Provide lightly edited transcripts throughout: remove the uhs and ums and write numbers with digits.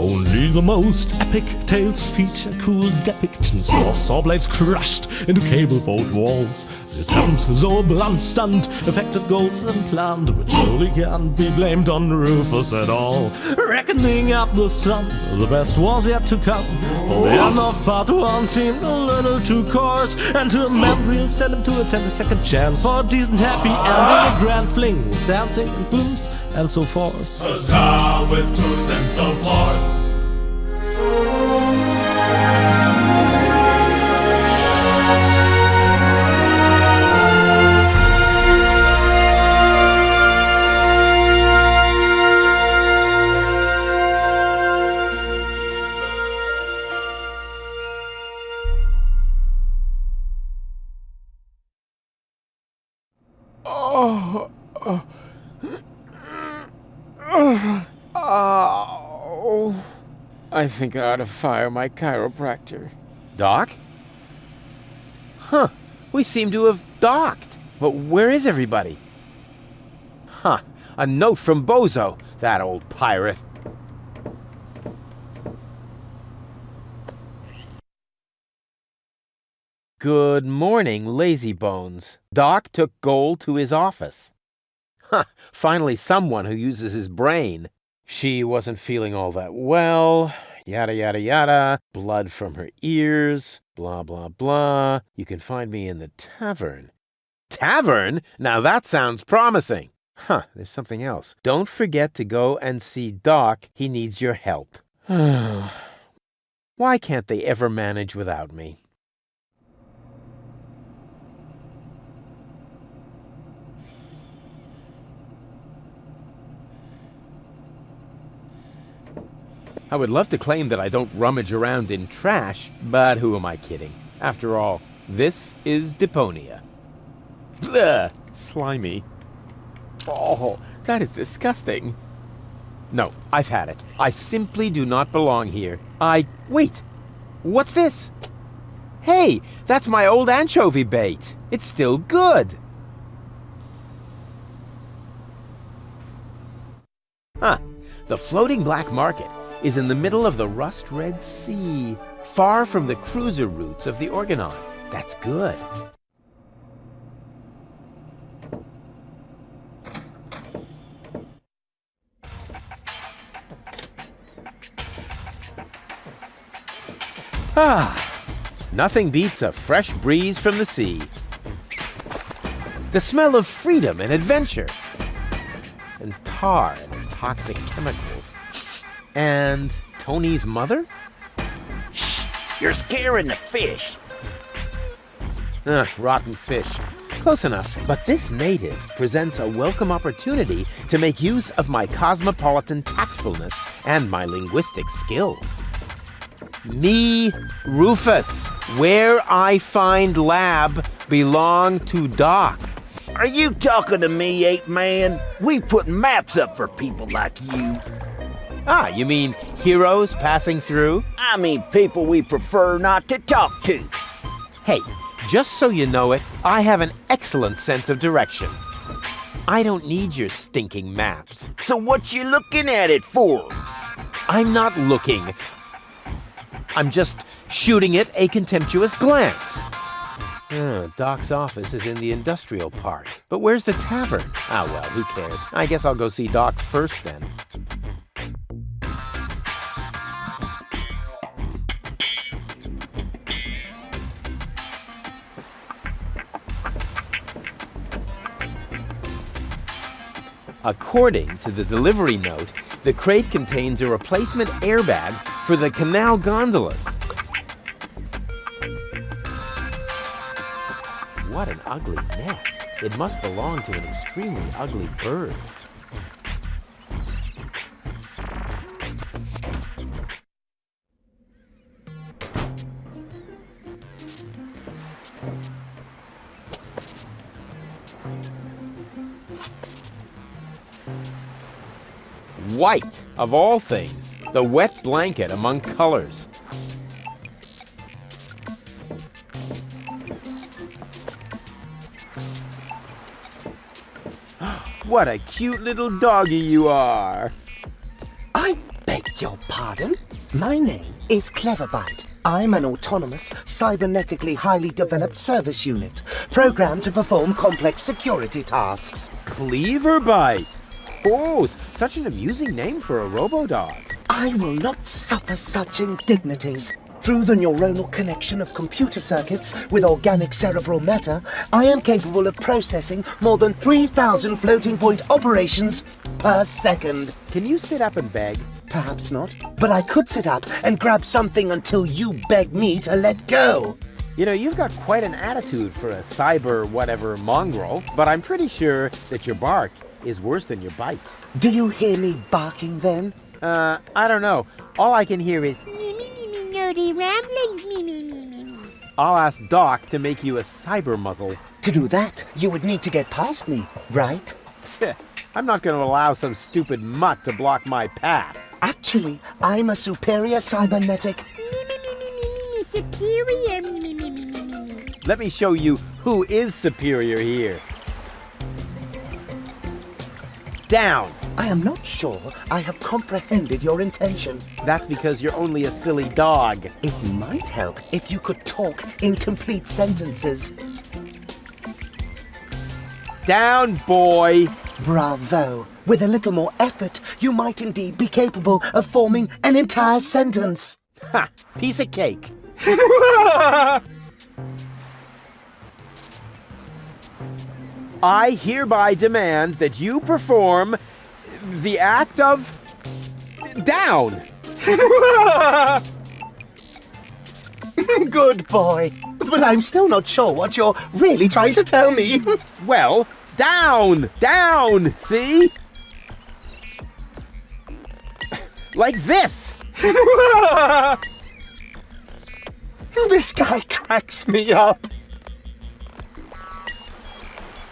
Only the most epic tales feature cool depictions of saw blades crushed into cable boat walls. The attempt, though a blunt stunt, affected goals and planned, which surely can't be blamed on Rufus at all. Reckoning up the sum, the best was yet to come, for the end of part 1 seemed a little too coarse, and to amend we'll send him to attend a second chance for a decent happy ending, a grand fling with dancing and booze and so forth. Huzzah with booze and so forth. I think I ought to fire my chiropractor. Doc? Huh, we seem to have docked. But where is everybody? Huh, a note from Bozo, that old pirate. Good morning, lazy bones. Doc took Gold to his office. Huh, finally someone who uses his brain. She wasn't feeling all that well, yada yada yada, blood from her ears, blah blah blah. You can find me in the tavern. Tavern? Now that sounds promising. Huh, there's something else. Don't forget to go and see Doc. He needs your help. Why can't they ever manage without me? I would love to claim that I don't rummage around in trash, but who am I kidding? After all, this is Deponia. Blah! Slimy. Oh, that is disgusting. No, I've had it. I simply do not belong here. Wait! What's this? Hey, that's my old anchovy bait. It's still good. Huh. The floating black market is in the middle of the rust-red sea, far from the cruiser routes of the Organon. That's good. Nothing beats a fresh breeze from the sea. The smell of freedom and adventure, and tar and toxic chemicals. And Tony's mother? Shh! You're scaring the fish. Rotten fish. Close enough. But this native presents a welcome opportunity to make use of my cosmopolitan tactfulness and my linguistic skills. Me, Rufus, where I find lab belong to Doc. Are you talking to me, ape man? We put maps up for people like you. You mean heroes passing through? I mean people we prefer not to talk to. Hey, just so you know it, I have an excellent sense of direction. I don't need your stinking maps. So what you looking at it for? I'm not looking. I'm just shooting it a contemptuous glance. Doc's office is in the industrial park. But where's the tavern? Well, who cares? I guess I'll go see Doc first then. According to the delivery note, the crate contains a replacement airbag for the canal gondolas. What an ugly nest. It must belong to an extremely ugly bird. White, of all things, the wet blanket among colors. What a cute little doggy you are. I'm Beg your pardon? My name is Cleverbite. I'm an autonomous, cybernetically highly developed service unit, programmed to perform complex security tasks. Cleverbite. Oh, such an amusing name for a robo-dog. I will not suffer such indignities. Through the neuronal connection of computer circuits with organic cerebral matter, I am capable of processing more than 3,000 floating point operations per second. Can you sit up and beg? Perhaps not, but I could sit up and grab something until you beg me to let go. You know, you've got quite an attitude for a cyber whatever mongrel, but I'm pretty sure that your bark is worse than your bite. Do you hear me barking then? I don't know. All I can hear is Nerdy ramblings, me. I'll ask Doc to make you a cyber muzzle. To do that, you would need to get past me, right? I'm not going to allow some stupid mutt to block my path. Actually, I'm a superior cybernetic. Me, superior, me. Let me show you who is superior here. Down. I am not sure I have comprehended your intention. That's because you're only a silly dog. It might help if you could talk in complete sentences. Down, boy. Bravo. With a little more effort, you might indeed be capable of forming an entire sentence. Ha! Piece of cake. I hereby demand that you perform the act of down. Good boy. But I'm still not sure what you're really trying to tell me. Well, down, see? Like this. This guy cracks me up.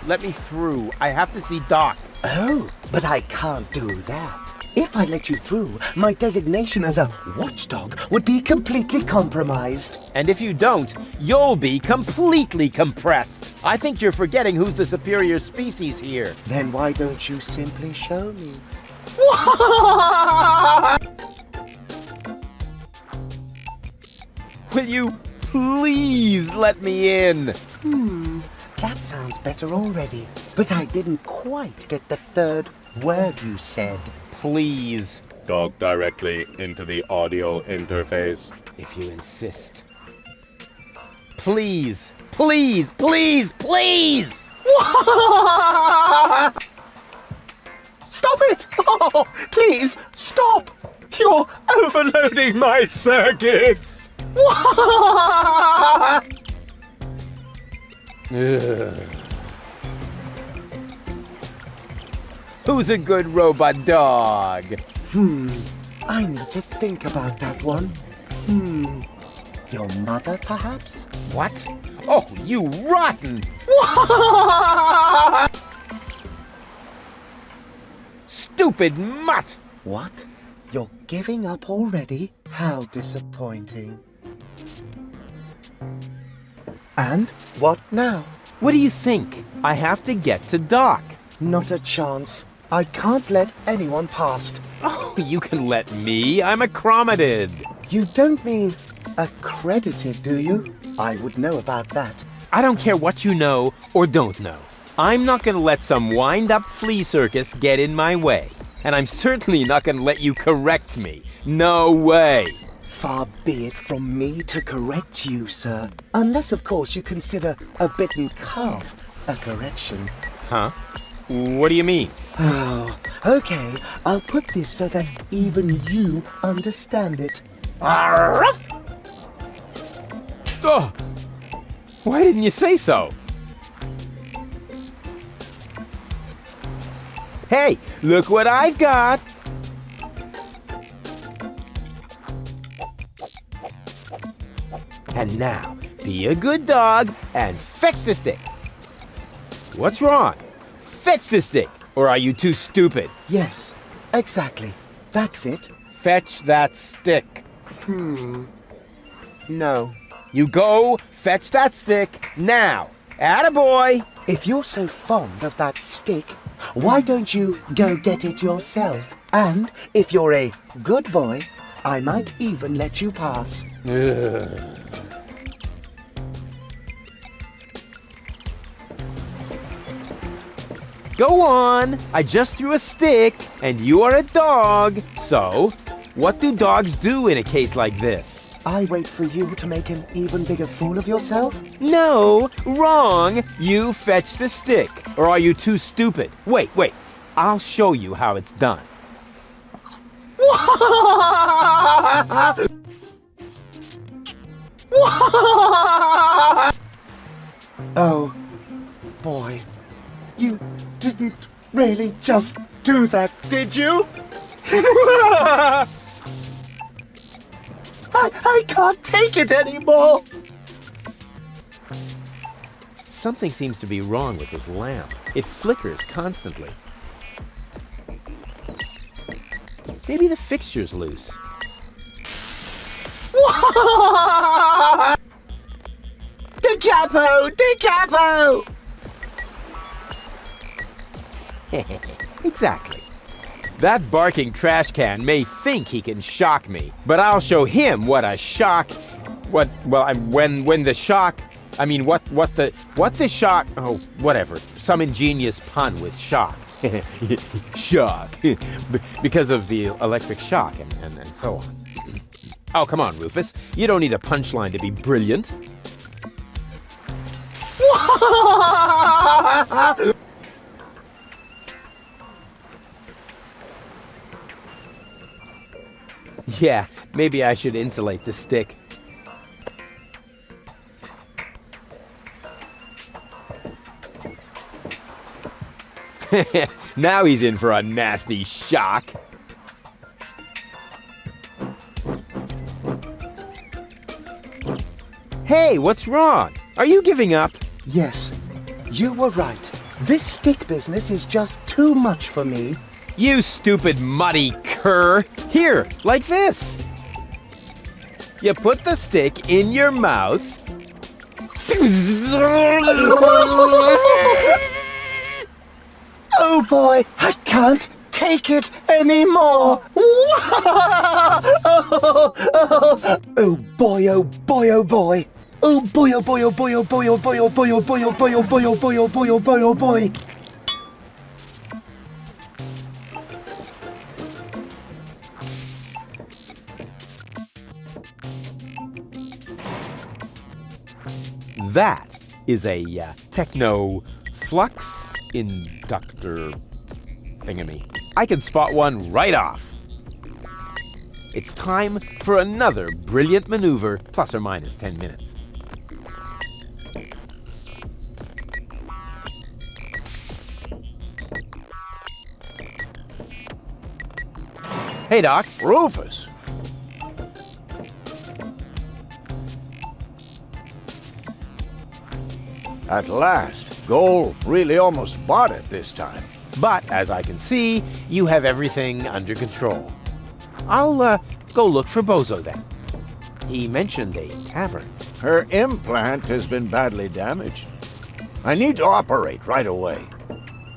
Let me through. I have to see Doc. Oh, but I can't do that. If I let you through, my designation as a watchdog would be completely compromised. And if you don't, you'll be completely compressed. I think you're forgetting who's the superior species here. Then why don't you simply show me? Will you please let me in? That sounds better already. But I didn't quite get the third word you said. Please, Talk directly into the audio interface. if you insist. Please, please, please, please! Stop it! Oh, please, stop! You're overloading my circuits! Ugh. Who's a good robot dog? I need to think about that one. Your mother, perhaps? What? Oh, you rotten! Stupid mutt! What? You're giving up already? How disappointing. And what now? What do you think? I have to get to Doc. Not a chance. I can't let anyone past. Oh, you can let me. I'm accredited. You don't mean accredited, do you? I would know about that. I don't care what you know or don't know. I'm not going to let some wind-up flea circus get in my way. And I'm certainly not going to let you correct me. No way. Far be it from me to correct you, sir. Unless, of course, you consider a bitten calf a correction. Huh? What do you mean? Oh, okay. I'll put this so that even you understand it. Oh, why didn't you say so? Hey, look what I've got. And now, be a good dog and fetch the stick. What's wrong? Fetch the stick, or are you too stupid? Yes, exactly. That's it. Fetch that stick. No. You go fetch that stick now. Attaboy. If you're so fond of that stick, why don't you go get it yourself? And if you're a good boy, I might even let you pass. Go on! I just threw a stick, and you are a dog. So, what do dogs do in a case like this? I wait for you to make an even bigger fool of yourself? No, wrong! You fetch the stick. Or are you too stupid? Wait. I'll show you how it's done. Oh, boy. You didn't really just do that, did you? I can't take it anymore! Something seems to be wrong with this lamp. It flickers constantly. Maybe the fixture's loose. Da capo! Exactly. That barking trash can may think he can shock me, but I'll show him what a shock... what the shock... oh, whatever. Some ingenious pun with shock. Shock. Because of the electric shock and so on. Oh, come on, Rufus. You don't need a punchline to be brilliant. Yeah, maybe I should insulate the stick. Now he's in for a nasty shock. Hey, what's wrong? Are you giving up? Yes, you were right. This stick business is just too much for me. You stupid muddy cur! Here, like this! You put the stick in your mouth. Oh boy, I can't take it anymore! Oh boy, oh boy, oh boy! Oh boy, oh boy, oh boy, oh boy, oh boy, oh boy, oh boy, oh boy, oh boy, oh boy, oh boy, oh boy, oh boy! That is a techno flux inductor thingamy. I can spot one right off. It's time for another brilliant maneuver, plus or minus 10 minutes. Hey, Doc. Rufus! At last, Goal really almost bought it this time. But, as I can see, you have everything under control. I'll go look for Bozo then. He mentioned a tavern. Her implant has been badly damaged. I need to operate right away.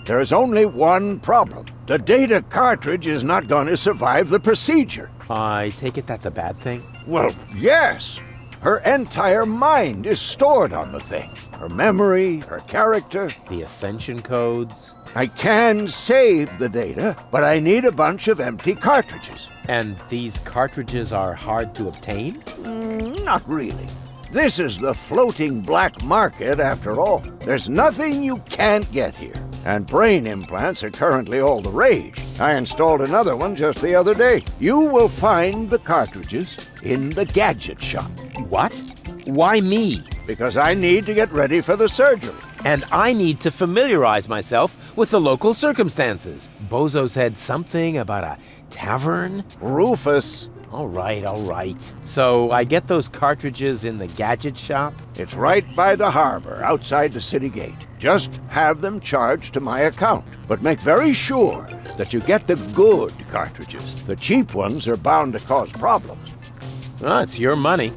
There is only one problem. The data cartridge is not going to survive the procedure. I take it that's a bad thing? Well, yes. Her entire mind is stored on the thing. Her memory, her character. The ascension codes? I can save the data, but I need a bunch of empty cartridges. And these cartridges are hard to obtain? Not really. This is the floating black market after all. There's nothing you can't get here. And brain implants are currently all the rage. I installed another one just the other day. You will find the cartridges in the gadget shop. What? Why me? Because I need to get ready for the surgery. And I need to familiarize myself with the local circumstances. Bozo said something about a tavern? Rufus. All right. So I get those cartridges in the gadget shop? It's right by the harbor, outside the city gate. Just have them charged to my account. But make very sure that you get the good cartridges. The cheap ones are bound to cause problems. Well, it's your money.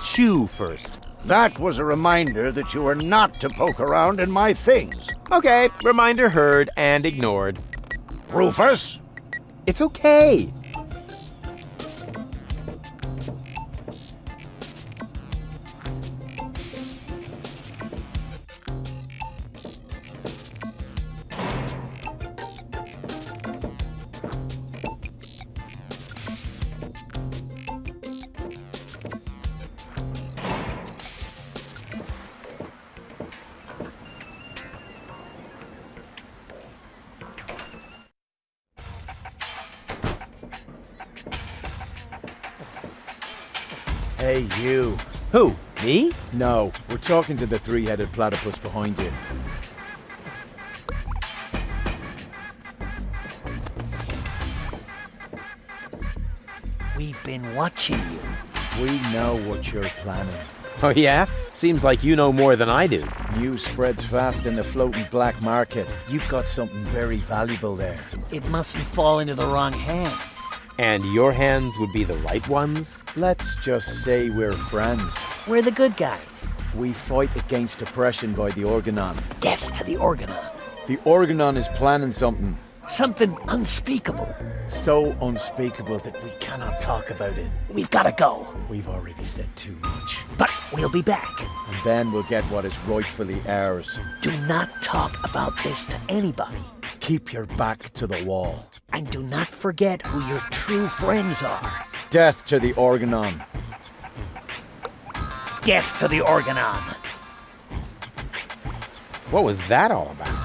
Chew first. That was a reminder that you are not to poke around in my things. Okay, reminder heard and ignored. Rufus? It's okay. Hey, you. Who? Me? No, we're talking to the three-headed platypus behind you. We've been watching you. We know what you're planning. Oh yeah? Seems like you know more than I do. News spreads fast in the floating black market. You've got something very valuable there. It mustn't fall into the wrong hands. And your hands would be the right ones? Let's just say we're friends. We're the good guys. We fight against oppression by the Organon. Death to the Organon. The Organon is planning something Something unspeakable. so unspeakable that we cannot talk about it. We've got to go. We've already said too much. But we'll be back. And then we'll get what is rightfully ours. Do not talk about this to anybody. Keep your back to the wall. And do not forget who your true friends are. Death to the Organon. Death to the Organon. What was that all about?